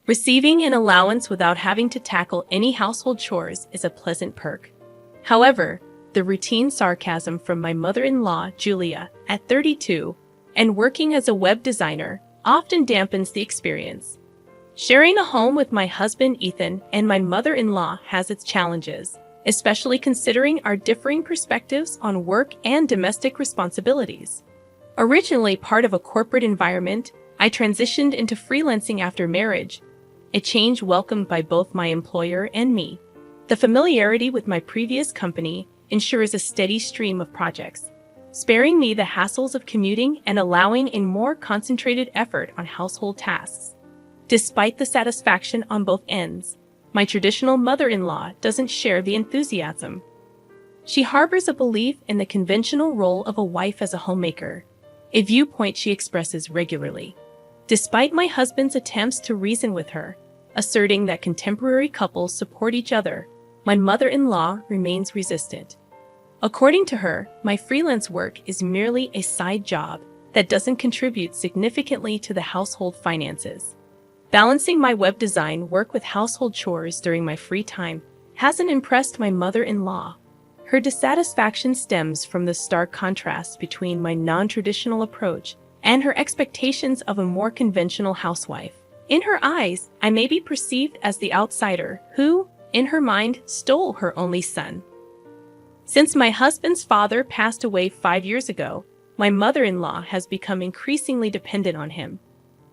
Receiving an allowance without having to tackle any household chores is a pleasant perk. However, the routine sarcasm from my mother-in-law, Julia, at 32, and working as a web designer often dampens the experience. Sharing a home with my husband, Ethan, and my mother-in-law has its challenges, especially considering our differing perspectives on work and domestic responsibilities. Originally part of a corporate environment, I transitioned into freelancing after marriage, a change welcomed by both my employer and me. The familiarity with my previous company ensures a steady stream of projects, sparing me the hassles of commuting and allowing a more concentrated effort on household tasks. Despite the satisfaction on both ends, my traditional mother-in-law doesn't share the enthusiasm. She harbors a belief in the conventional role of a wife as a homemaker, a viewpoint she expresses regularly. Despite my husband's attempts to reason with her, asserting that contemporary couples support each other, my mother-in-law remains resistant. According to her, my freelance work is merely a side job that doesn't contribute significantly to the household finances. Balancing my web design work with household chores during my free time hasn't impressed my mother-in-law. Her dissatisfaction stems from the stark contrast between my non-traditional approach and her expectations of a more conventional housewife. In her eyes, I may be perceived as the outsider who, in her mind, stole her only son. Since my husband's father passed away 5 years ago, my mother-in-law has become increasingly dependent on him.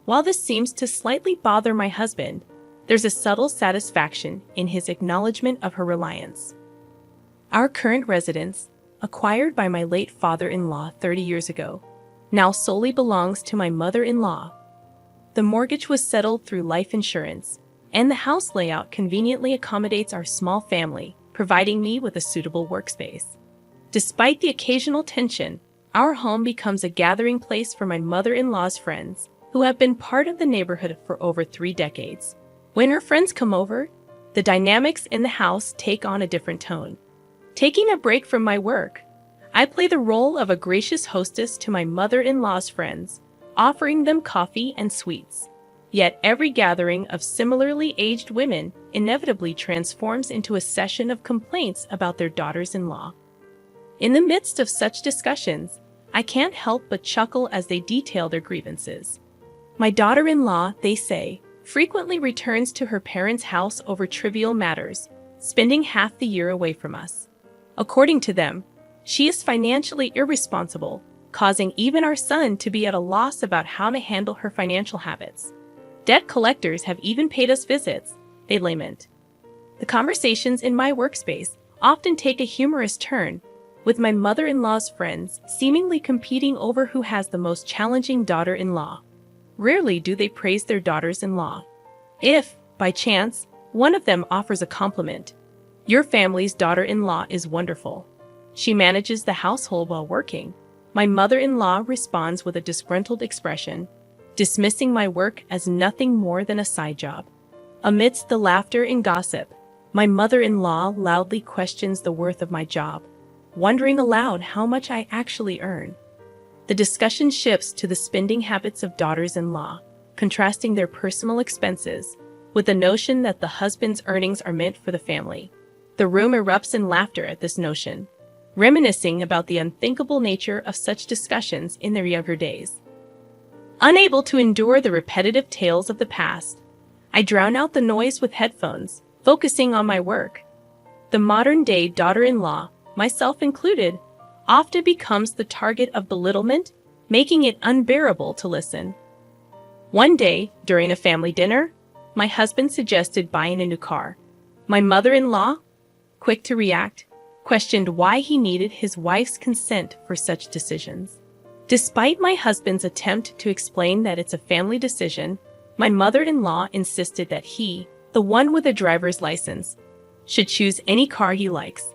While this seems to slightly bother my husband, there's a subtle satisfaction in his acknowledgement of her reliance. Our current residence, acquired by my late father-in-law 30 years ago, now solely belongs to my mother-in-law. The mortgage was settled through life insurance, and the house layout conveniently accommodates our small family, providing me with a suitable workspace. Despite the occasional tension, our home becomes a gathering place for my mother-in-law's friends, who have been part of the neighborhood for over 3 decades. When her friends come over, the dynamics in the house take on a different tone. Taking a break from my work, I play the role of a gracious hostess to my mother-in-law's friends, offering them coffee and sweets. Yet every gathering of similarly aged women inevitably transforms into a session of complaints about their daughters-in-law. In the midst of such discussions, I can't help but chuckle as they detail their grievances. My daughter-in-law, they say, frequently returns to her parents' house over trivial matters, spending half the year away from us. According to them, she is financially irresponsible, causing even our son to be at a loss about how to handle her financial habits. Debt collectors have even paid us visits, they lament. The conversations in my workspace often take a humorous turn, with my mother-in-law's friends seemingly competing over who has the most challenging daughter-in-law. Rarely do they praise their daughters-in-law. If, by chance, one of them offers a compliment, "Your family's daughter-in-law is wonderful. She manages the household while working," my mother-in-law responds with a disgruntled expression, dismissing my work as nothing more than a side job. Amidst the laughter and gossip, my mother-in-law loudly questions the worth of my job, wondering aloud how much I actually earn. The discussion shifts to the spending habits of daughters-in-law, contrasting their personal expenses with the notion that the husband's earnings are meant for the family. The room erupts in laughter at this notion, reminiscing about the unthinkable nature of such discussions in their younger days. Unable to endure the repetitive tales of the past, I drown out the noise with headphones, focusing on my work. The modern-day daughter-in-law, myself included, often becomes the target of belittlement, making it unbearable to listen. One day, during a family dinner, my husband suggested buying a new car. My mother-in-law, quick to react, questioned why he needed his wife's consent for such decisions. Despite my husband's attempt to explain that it's a family decision, my mother-in-law insisted that he, the one with a driver's license, should choose any car he likes.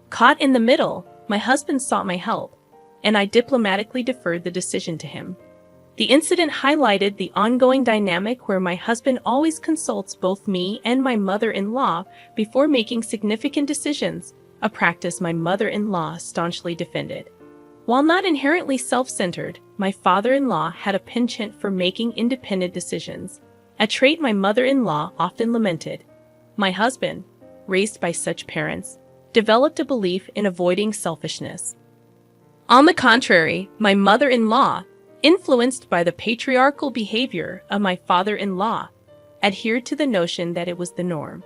Caught in the middle, my husband sought my help, and I diplomatically deferred the decision to him. The incident highlighted the ongoing dynamic where my husband always consults both me and my mother-in-law before making significant decisions, a practice my mother-in-law staunchly defended. While not inherently self-centered, my father-in-law had a penchant for making independent decisions, a trait my mother-in-law often lamented. My husband, raised by such parents, developed a belief in avoiding selfishness. On the contrary, my mother-in-law, influenced by the patriarchal behavior of my father-in-law, adhered to the notion that it was the norm.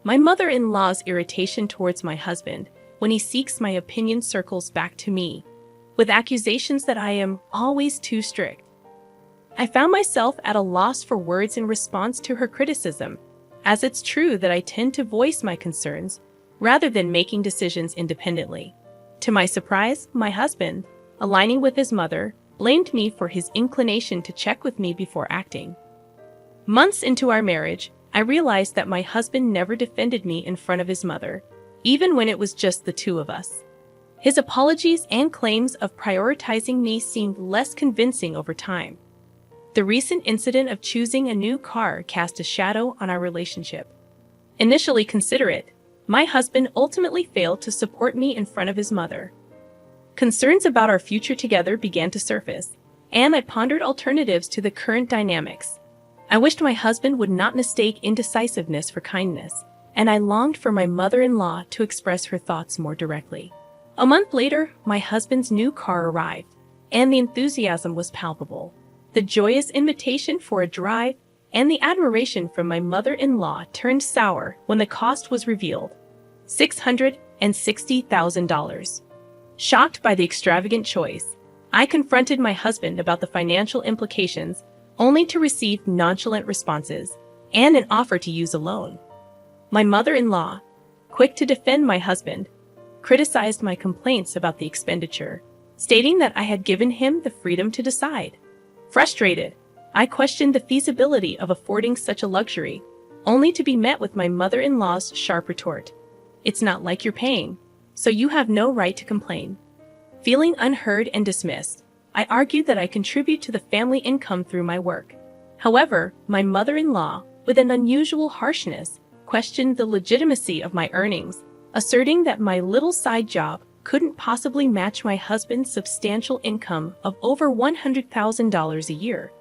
My mother-in-law's irritation towards my husband when he seeks my opinion circles back to me, with accusations that I am always too strict. I found myself at a loss for words in response to her criticism, as it's true that I tend to voice my concerns rather than making decisions independently. To my surprise, my husband, aligning with his mother, blamed me for his inclination to check with me before acting. Months into our marriage, I realized that my husband never defended me in front of his mother, even when it was just the two of us. His apologies and claims of prioritizing me seemed less convincing over time. The recent incident of choosing a new car cast a shadow on our relationship. Initially considerate, my husband ultimately failed to support me in front of his mother. Concerns about our future together began to surface, and I pondered alternatives to the current dynamics. I wished my husband would not mistake indecisiveness for kindness, and I longed for my mother-in-law to express her thoughts more directly. A month later, my husband's new car arrived, and the enthusiasm was palpable. The joyous invitation for a drive and the admiration from my mother-in-law turned sour when the cost was revealed: $660,000. Shocked by the extravagant choice, I confronted my husband about the financial implications, only to receive nonchalant responses and an offer to use a loan. My mother-in-law, quick to defend my husband, criticized my complaints about the expenditure, stating that I had given him the freedom to decide. Frustrated, I questioned the feasibility of affording such a luxury, only to be met with my mother-in-law's sharp retort: "It's not like you're paying, so you have no right to complain." Feeling unheard and dismissed, I argued that I contribute to the family income through my work. However, my mother-in-law, with an unusual harshness, questioned the legitimacy of my earnings, asserting that my little side job couldn't possibly match my husband's substantial income of over $100,000 a year.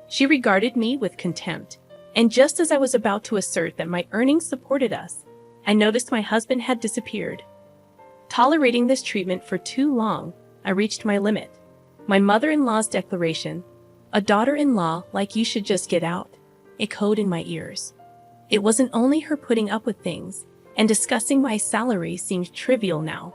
She regarded me with contempt, and just as I was about to assert that my earnings supported us, I noticed my husband had disappeared. Tolerating this treatment for too long, I reached my limit. My mother-in-law's declaration, "A daughter-in-law like you should just get out," echoed in my ears. It wasn't only her putting up with things, and discussing my salary seemed trivial now.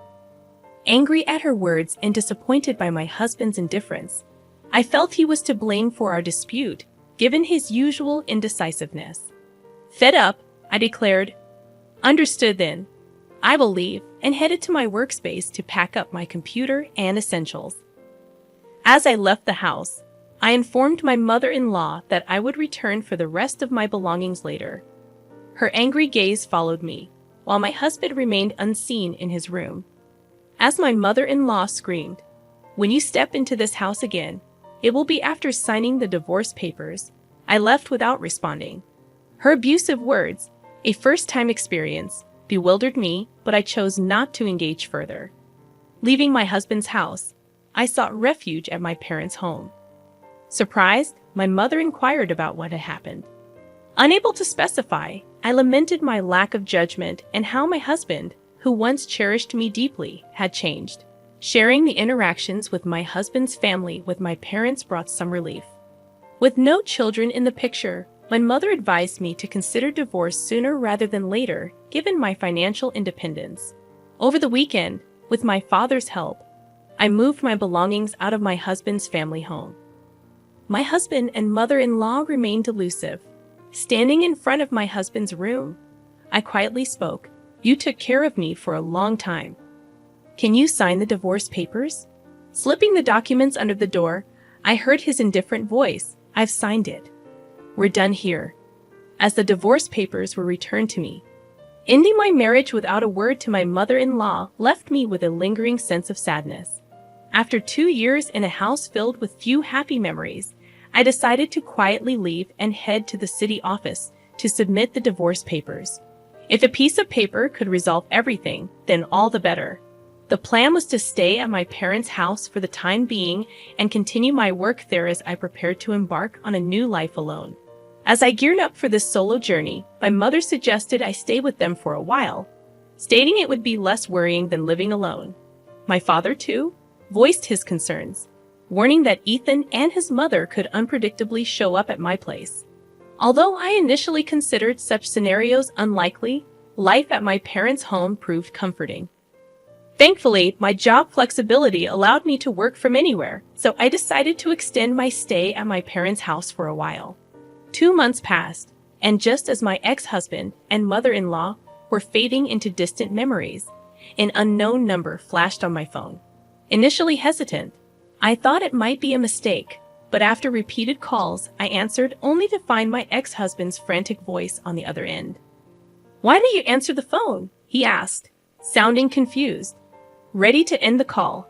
Angry at her words and disappointed by my husband's indifference, I felt he was to blame for our dispute, given his usual indecisiveness. Fed up, I declared, "Understood then. I will leave," and headed to my workspace to pack up my computer and essentials. As I left the house, I informed my mother-in-law that I would return for the rest of my belongings later. Her angry gaze followed me, while my husband remained unseen in his room. As my mother-in-law screamed, "When you step into this house again, it will be after signing the divorce papers," I left without responding. Her abusive words, a first-time experience, bewildered me, but I chose not to engage further. Leaving my husband's house, I sought refuge at my parents' home. Surprised, my mother inquired about what had happened. Unable to specify, I lamented my lack of judgment and how my husband, who once cherished me deeply, had changed. Sharing the interactions with my husband's family with my parents brought some relief. With no children in the picture, my mother advised me to consider divorce sooner rather than later, given my financial independence. Over the weekend, with my father's help, I moved my belongings out of my husband's family home. My husband and mother-in-law remained elusive. Standing in front of my husband's room, I quietly spoke, "You took care of me for a long time. Can you sign the divorce papers?" Slipping the documents under the door, I heard his indifferent voice, "I've signed it. We're done here." As the divorce papers were returned to me, ending my marriage without a word to my mother-in-law left me with a lingering sense of sadness. After 2 years in a house filled with few happy memories, I decided to quietly leave and head to the city office to submit the divorce papers. If a piece of paper could resolve everything, then all the better. The plan was to stay at my parents' house for the time being and continue my work there as I prepared to embark on a new life alone. As I geared up for this solo journey, my mother suggested I stay with them for a while, stating it would be less worrying than living alone. My father, too, voiced his concerns, warning that Ethan and his mother could unpredictably show up at my place. Although I initially considered such scenarios unlikely, life at my parents' home proved comforting. Thankfully, my job flexibility allowed me to work from anywhere, so I decided to extend my stay at my parents' house for a while. 2 months passed, and just as my ex-husband and mother-in-law were fading into distant memories, an unknown number flashed on my phone. Initially hesitant, I thought it might be a mistake, but after repeated calls, I answered only to find my ex-husband's frantic voice on the other end. "Why didn't you answer the phone?" he asked, sounding confused. Ready to end the call,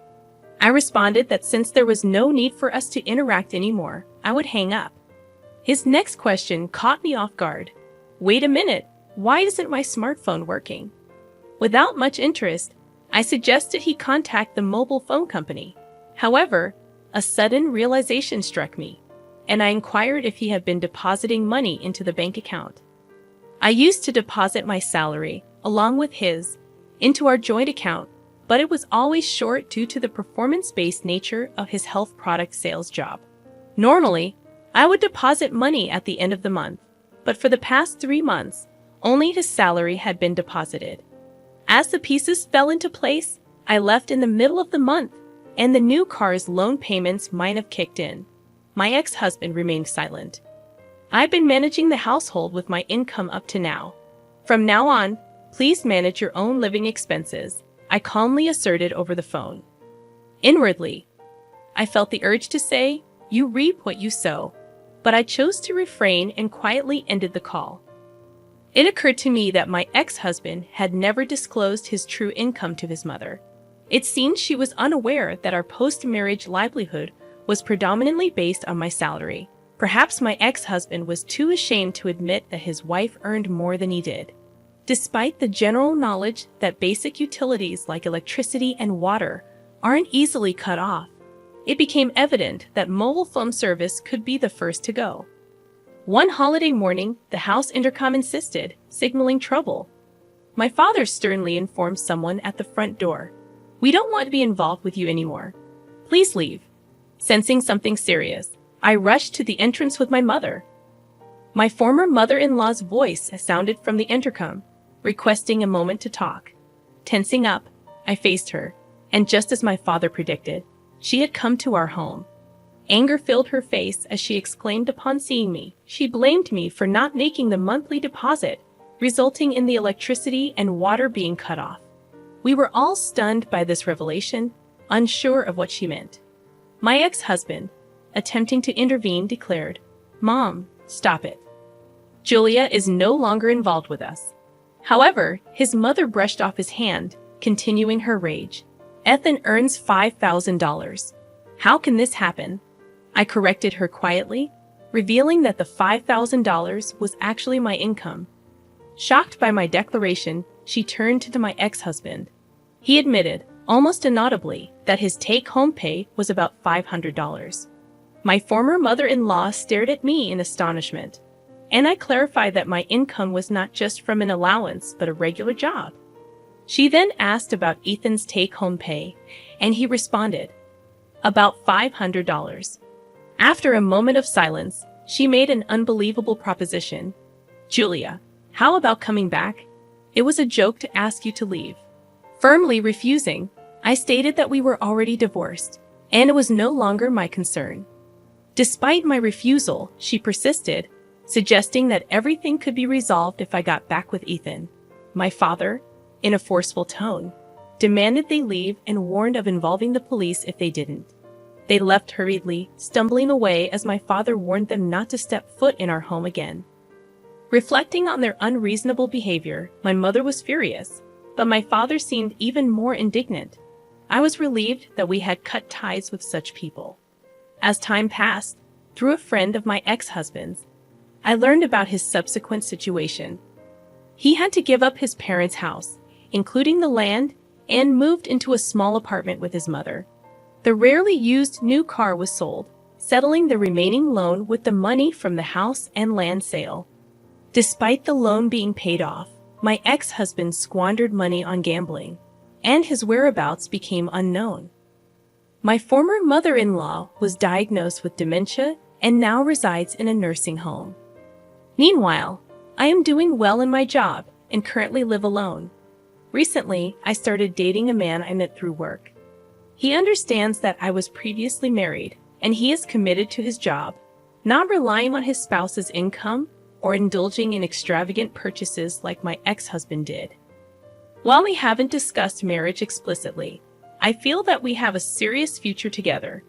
I responded that since there was no need for us to interact anymore, I would hang up. His next question caught me off guard. "Wait a minute, why isn't my smartphone working?" Without much interest, I suggested he contact the mobile phone company. However, a sudden realization struck me, and I inquired if he had been depositing money into the bank account. I used to deposit my salary, along with his, into our joint account, but it was always short due to the performance-based nature of his health product sales job. Normally, I would deposit money at the end of the month, but for the past 3 months, only his salary had been deposited. As the pieces fell into place, I left in the middle of the month, and the new car's loan payments might have kicked in. My ex-husband remained silent. "I've been managing the household with my income up to now. From now on, please manage your own living expenses," I calmly asserted over the phone. Inwardly, I felt the urge to say, "You reap what you sow," but I chose to refrain and quietly ended the call. It occurred to me that my ex-husband had never disclosed his true income to his mother. It seemed she was unaware that our post-marriage livelihood was predominantly based on my salary. Perhaps my ex-husband was too ashamed to admit that his wife earned more than he did. Despite the general knowledge that basic utilities like electricity and water aren't easily cut off, it became evident that mobile phone service could be the first to go. One holiday morning, the house intercom insisted, signaling trouble. My father sternly informed someone at the front door, "We don't want to be involved with you anymore. Please leave." Sensing something serious, I rushed to the entrance with my mother. My former mother-in-law's voice sounded from the intercom, requesting a moment to talk. Tensing up, I faced her, and just as my father predicted, she had come to our home. Anger filled her face as she exclaimed upon seeing me. She blamed me for not making the monthly deposit, resulting in the electricity and water being cut off. We were all stunned by this revelation, unsure of what she meant. My ex-husband, attempting to intervene, declared, "Mom, stop it. Julia is no longer involved with us." However, his mother brushed off his hand, continuing her rage. "Ethan earns $5,000. How can this happen?" I corrected her quietly, revealing that the $5,000 was actually my income. Shocked by my declaration, she turned to my ex-husband. He admitted, almost inaudibly, that his take-home pay was about $500. My former mother-in-law stared at me in astonishment, and I clarified that my income was not just from an allowance but a regular job. She then asked about Ethan's take-home pay, and he responded, "About $500. After a moment of silence, she made an unbelievable proposition. "Julia, how about coming back? It was a joke to ask you to leave." Firmly refusing, I stated that we were already divorced, and it was no longer my concern. Despite my refusal, she persisted, suggesting that everything could be resolved if I got back with Ethan. My father, in a forceful tone, demanded they leave and warned of involving the police if they didn't. They left hurriedly, stumbling away as my father warned them not to step foot in our home again. Reflecting on their unreasonable behavior, my mother was furious, but my father seemed even more indignant. I was relieved that we had cut ties with such people. As time passed, through a friend of my ex-husband's, I learned about his subsequent situation. He had to give up his parents' house, including the land, and moved into a small apartment with his mother. The rarely used new car was sold, settling the remaining loan with the money from the house and land sale. Despite the loan being paid off, my ex-husband squandered money on gambling, and his whereabouts became unknown. My former mother-in-law was diagnosed with dementia and now resides in a nursing home. Meanwhile, I am doing well in my job and currently live alone. Recently, I started dating a man I met through work. He understands that I was previously married, and he is committed to his job, not relying on his spouse's income or indulging in extravagant purchases like my ex-husband did. While we haven't discussed marriage explicitly, I feel that we have a serious future together.